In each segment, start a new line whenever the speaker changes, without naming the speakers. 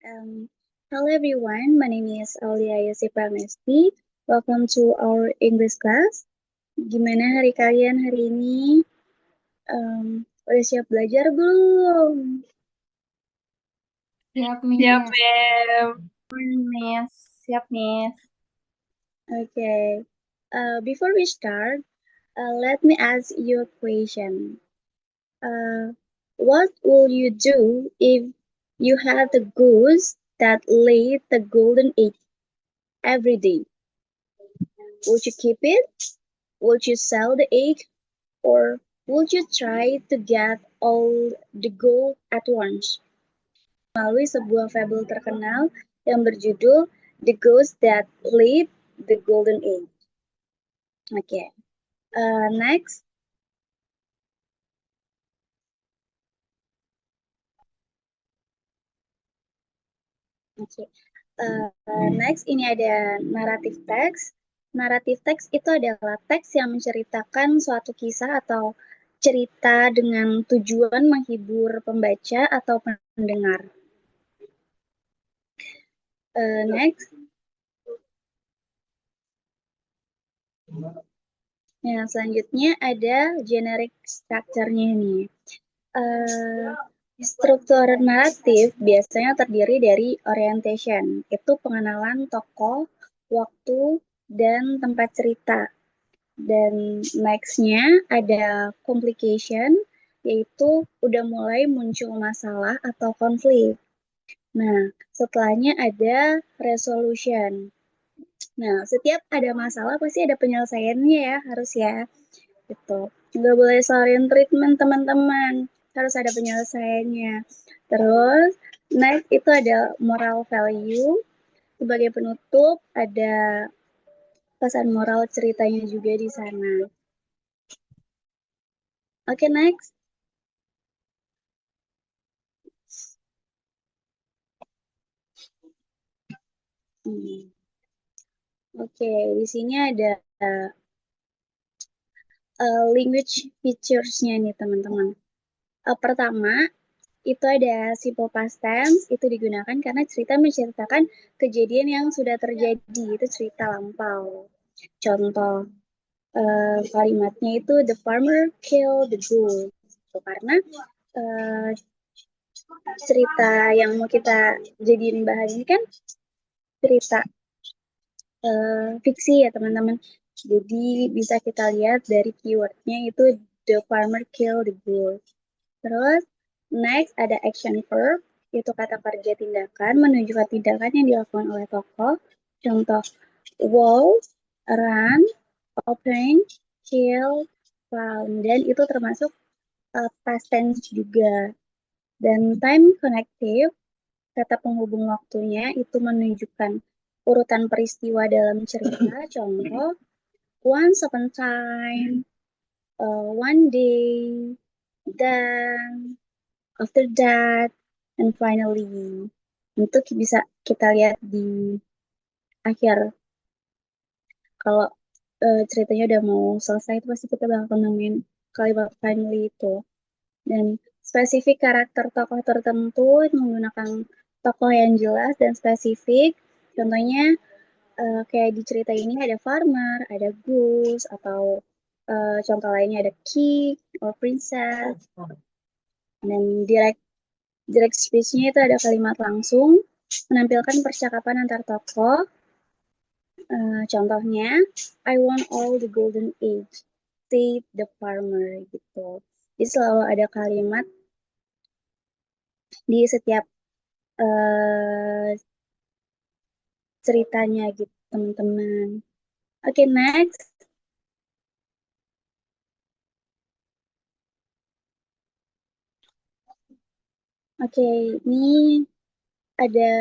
Um, Hello everyone, my name is Aulia Yosip Pramesti. Welcome to our English class. Gimana hari kalian hari ini? Udah siap belajar belum?
Siap,
Siap,
Miss.
Mem. Miss. Siap, Miss.
Okay. Before we start, let me ask you a question. What will you do if you had a goose that laid the golden egg every day? Would you keep it? Would you sell the egg? Or would you try to get all the gold at once? Melalui sebuah fable terkenal yang berjudul The Ghost That Laid the Golden Egg. Okay. Next. Okay. Next ini ada naratif teks. Naratif teks itu adalah teks yang menceritakan suatu kisah atau cerita dengan tujuan menghibur pembaca atau pendengar. Next. Nah, selanjutnya ada generic structure-nya nih. Struktur naratif biasanya terdiri dari orientation, itu pengenalan tokoh, waktu, dan tempat cerita. Dan next-nya ada complication, yaitu udah mulai muncul masalah atau konflik. Nah, setelahnya ada resolution. Nah, setiap ada masalah pasti ada penyelesaiannya ya, harus ya. Gitu. Nggak boleh silent treatment teman-teman. Harus ada penyelesaiannya. Terus, next itu ada moral value. Sebagai penutup, ada pesan moral ceritanya juga di sana. Oke, next. Oke, di sini ada language features-nya nih teman-teman. Pertama, itu ada simple past tense, itu digunakan karena cerita menceritakan kejadian yang sudah terjadi, itu cerita lampau. Contoh kalimatnya itu the farmer killed the goose. Karena cerita yang mau kita jadiin bahan ini kan cerita fiksi ya teman-teman. Jadi bisa kita lihat dari keywordnya itu the farmer killed the goose. Terus next ada action verb, itu kata kerja tindakan menunjukkan tindakan yang dilakukan oleh tokoh. Contoh walk, run, open, kill, found, dan itu termasuk past tense juga. Dan time connective, kata penghubung waktunya itu menunjukkan urutan peristiwa dalam cerita. Contoh once upon a time, one day, then after that, and finally. Itu bisa kita lihat di akhir. Kalau ceritanya udah mau selesai, itu pasti kita bakal nemuin kalimat finally itu. Dan spesifik karakter tokoh tertentu menggunakan tokoh yang jelas dan spesifik. Contohnya kayak di cerita ini ada farmer, ada goose, atau contoh lainnya ada king or princess. Dan direct speech-nya itu ada kalimat langsung, menampilkan percakapan antar tokoh. Contohnya, I want all the golden age, said the farmer, gitu. Jadi selalu ada kalimat di setiap ceritanya gitu, teman-teman. Oke, next. Oke, ini ada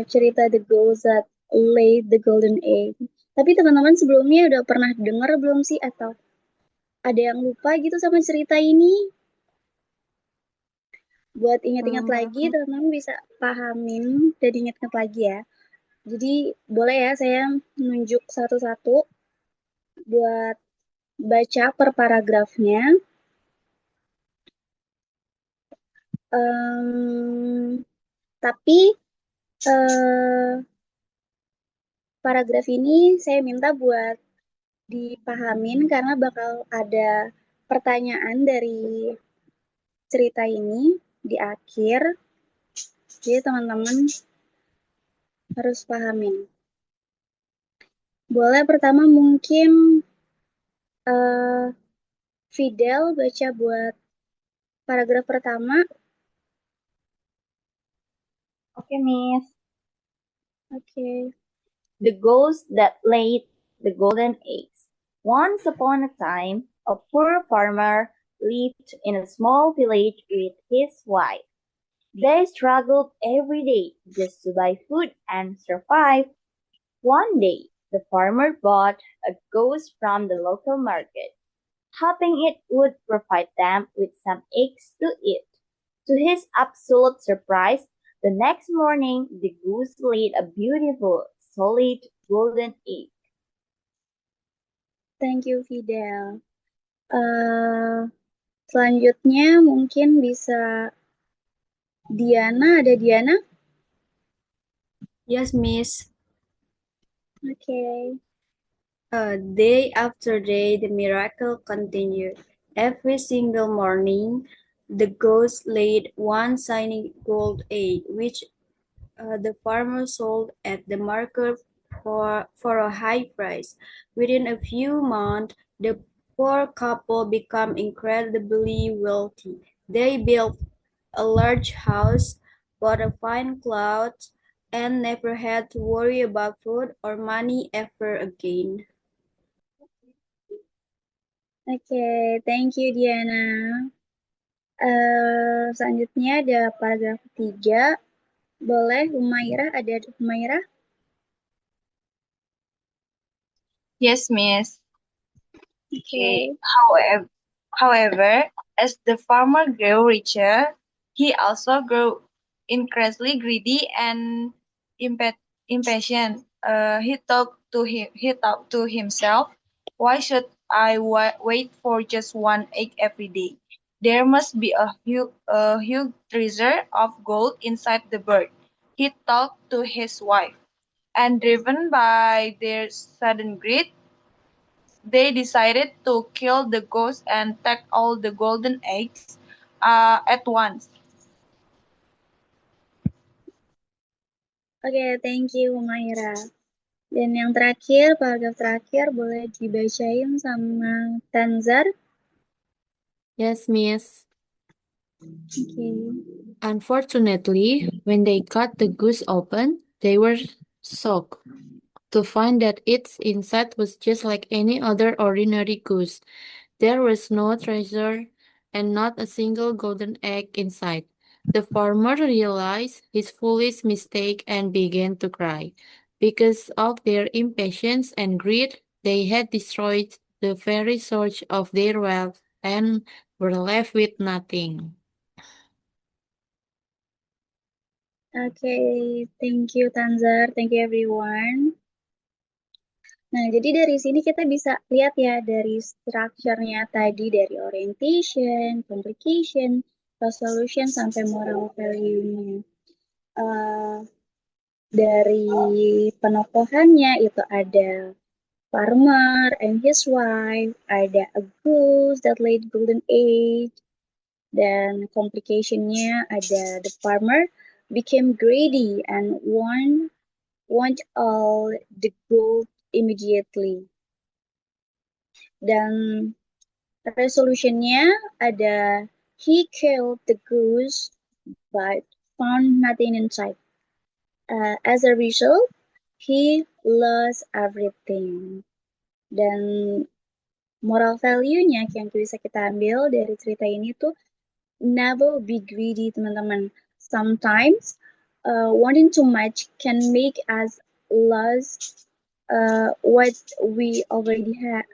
cerita The Ghost That Laid the Golden Egg. Tapi teman-teman sebelumnya udah pernah dengar belum sih? Atau ada yang lupa gitu sama cerita ini? Buat ingat-ingat lagi, teman-teman bisa pahamin dan ingat-ingat lagi ya. Jadi boleh ya saya nunjuk satu-satu buat baca per paragrafnya. Tapi Eh, Paragraf ini saya minta buat dipahamin karena bakal ada pertanyaan dari cerita ini di akhir. Jadi teman-teman harus pahamin. Boleh pertama mungkin eh, Fidel baca buat paragraf pertama.
Oke, Miss.
Oke.
The ghost that laid the golden eggs. Once upon a time, a poor farmer lived in a small village with his wife. They struggled every day just to buy food and survive. One day, the farmer bought a goose from the local market, hoping it would provide them with some eggs to eat. To his absolute surprise, the next morning the goose laid a beautiful, solid golden egg.
Thank you, Fidel. Eh, Selanjutnya mungkin bisa Diana. Ada Diana?
Yes, Miss.
Oke.
Day after day, the miracle continued. Every single morning, the ghost laid one shiny gold egg, which the farmer sold at the market for a high price. Within a few months, the poor couple became incredibly wealthy. They built a large house, bought a fine clothes, and never had to worry about food or money ever again.
Oke, thank you Diana. Selanjutnya ada paragraf ketiga. Boleh Humairah, ada Humairah?
Yes, Miss.
Oke.
However, as the farmer grew richer, he also grew increasingly greedy and impatient. He thought to himself, "Why should I wait for just one egg every day? There must be a huge treasure of gold inside the bird." He talked to his wife, and driven by their sudden greed, they decided to kill the ghost and take all the golden eggs at once.
Oke, thank you Humairah. Dan yang terakhir, paragraf terakhir boleh dibacain sama Tanzar.
Yes, Miss.
Oke.
Unfortunately, when they cut the goose open, they were shocked to find that its inside was just like any other ordinary goose. There was no treasure and not a single golden egg inside. The farmer realized his foolish mistake and began to cry. Because of their impatience and greed, they had destroyed the very source of their wealth and were left with nothing.
Oke, thank you Tanzar, thank you everyone. Nah, jadi dari sini kita bisa lihat ya dari structure-nya tadi dari orientation, complication, resolution sampai moral value-nya. Dari penokohannya itu ada farmer and his wife, ada a goose that laid golden egg, dan complication-nya ada the farmer became greedy and want all the gold immediately. Dan resolution-nya ada he killed the goose but found nothing inside. As a result, he lost everything. Dan moral value-nya yang bisa kita ambil dari cerita ini tuh never be greedy, teman-teman. Sometimes wanting too much can make us lose what we already have.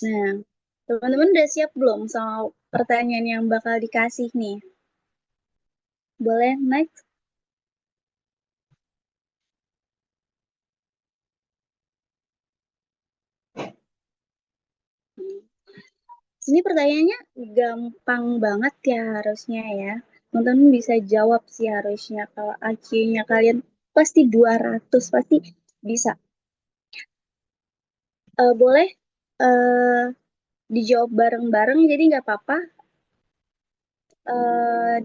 Nah, teman-teman udah siap belum sama pertanyaan yang bakal dikasih nih? Boleh next? Ini pertanyaannya gampang banget ya harusnya ya. Teman-teman bisa jawab sih harusnya. Kalau IQ-nya kalian pasti 200, pasti bisa. Boleh dijawab bareng-bareng, jadi nggak apa-apa.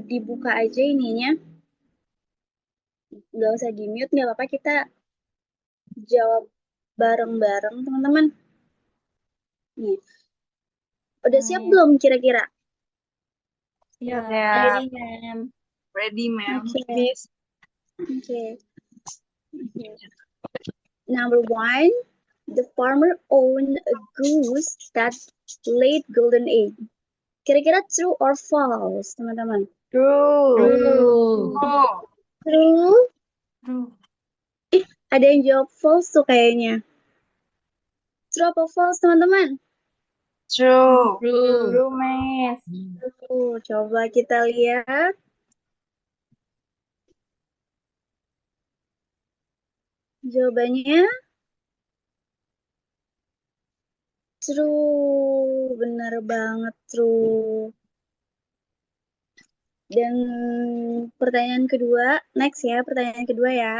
Dibuka aja ininya. Nggak usah di-mute, nggak apa-apa. Kita jawab bareng-bareng, teman-teman. Nih. Udah siap belum kira-kira?
Siap.
Yeah.
Ready, ma'am.
Ready, ma'am.
Okay.
Miss.
Okay. Number 1, the farmer owned a goose that laid golden egg. Kira-kira true or false, teman-teman?
True.
True.
Oh,
True?
True.
Ada yang jawab false tuh kayaknya. True apa false, teman-teman?
true.
True.
True, miss.
Coba kita lihat. Jawabannya true. Benar banget true. Dan pertanyaan kedua, next ya, pertanyaan kedua ya.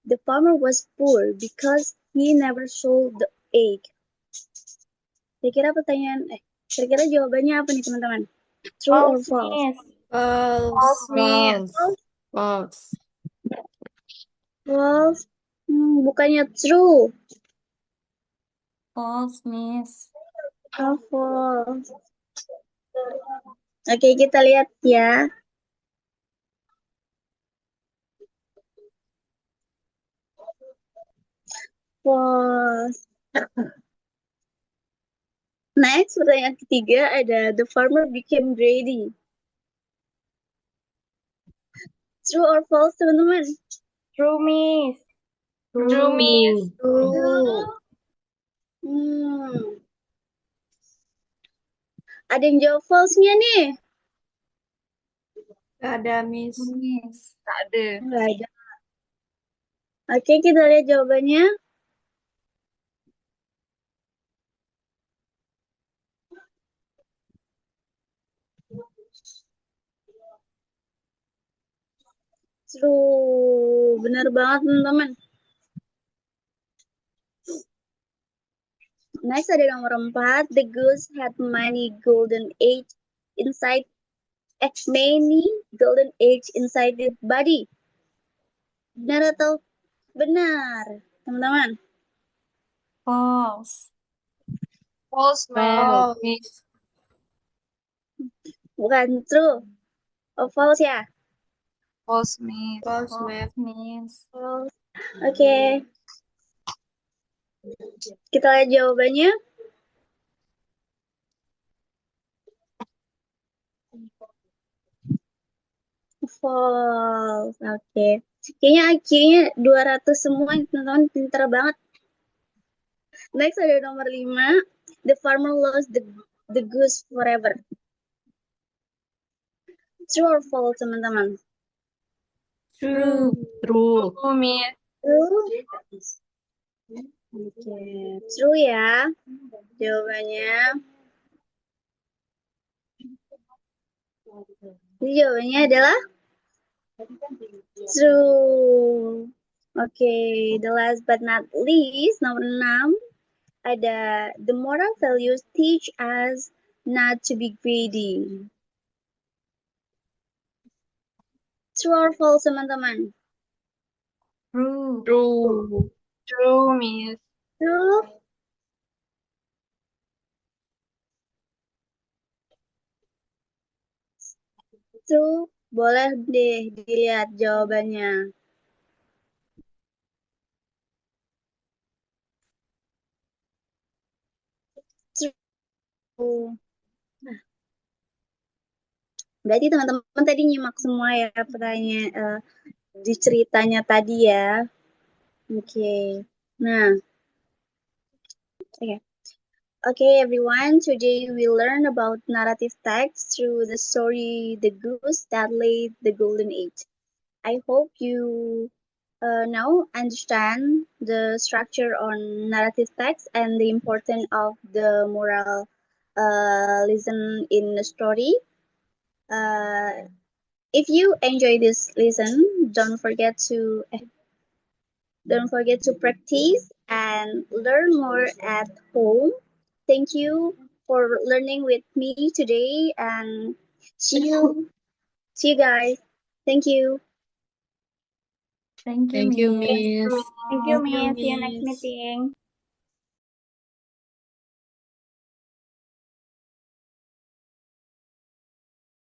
The farmer was poor because he never sold the egg. Kira-kira kira-kira jawabannya apa nih teman-teman? True or false?
Miss.
False, miss.
False. False.
False. Bukannya true.
False, miss.
False. Oke, kita lihat ya. False. Next, pertanyaan ketiga ada the farmer became greedy. True or false, teman-teman?
True, miss.
True, miss.
True. Ada yang jawab false-nya nih?
Gak ada, miss.
Tak ada.
Nggak ada. Oke, kita lihat jawabannya. True. Benar banget, teman-teman. Next ada nomor 4. The goose had many golden eggs inside its body. Benar atau benar, teman-teman?
False.
False, ma'am.
False.
Miss.
Bukan true. Oh, false ya?
False, miss.
False, miss.
False. Oke. Kita lihat jawabannya. False. Oke. Kayaknya IQ-nya 200 semua, teman-teman. Pintar banget. Next ada nomor 5. The farmer lost the goose forever. True or false, teman-teman?
True.
True.
True, miss.
True. Oke. True ya. Jawabannya. Jadi jawabannya adalah true. Oke, the last but not least, nomor 6. Ada the moral values teach us not to be greedy. True or false, teman-teman?
True.
True.
True, miss.
True. True. Boleh deh dilihat jawabannya. True. Nah. Berarti teman-teman tadi nyimak semua ya pertanyaan di ceritanya tadi ya. Oke. Nah. Oke. Okay, everyone. Today we learn about narrative text through the story The Goose That Laid the Golden Egg. I hope you now understand the structure on narrative text and the importance of the moral lesson in the story. If you enjoy this lesson, don't forget to practice and learn more at home. Thank you for learning with me today and see you guys. Thank you.
Thank you,
Thank you,
Miss.
Miss.
Thank you,
Thank you,
Miss. See you next
Miss.
meeting.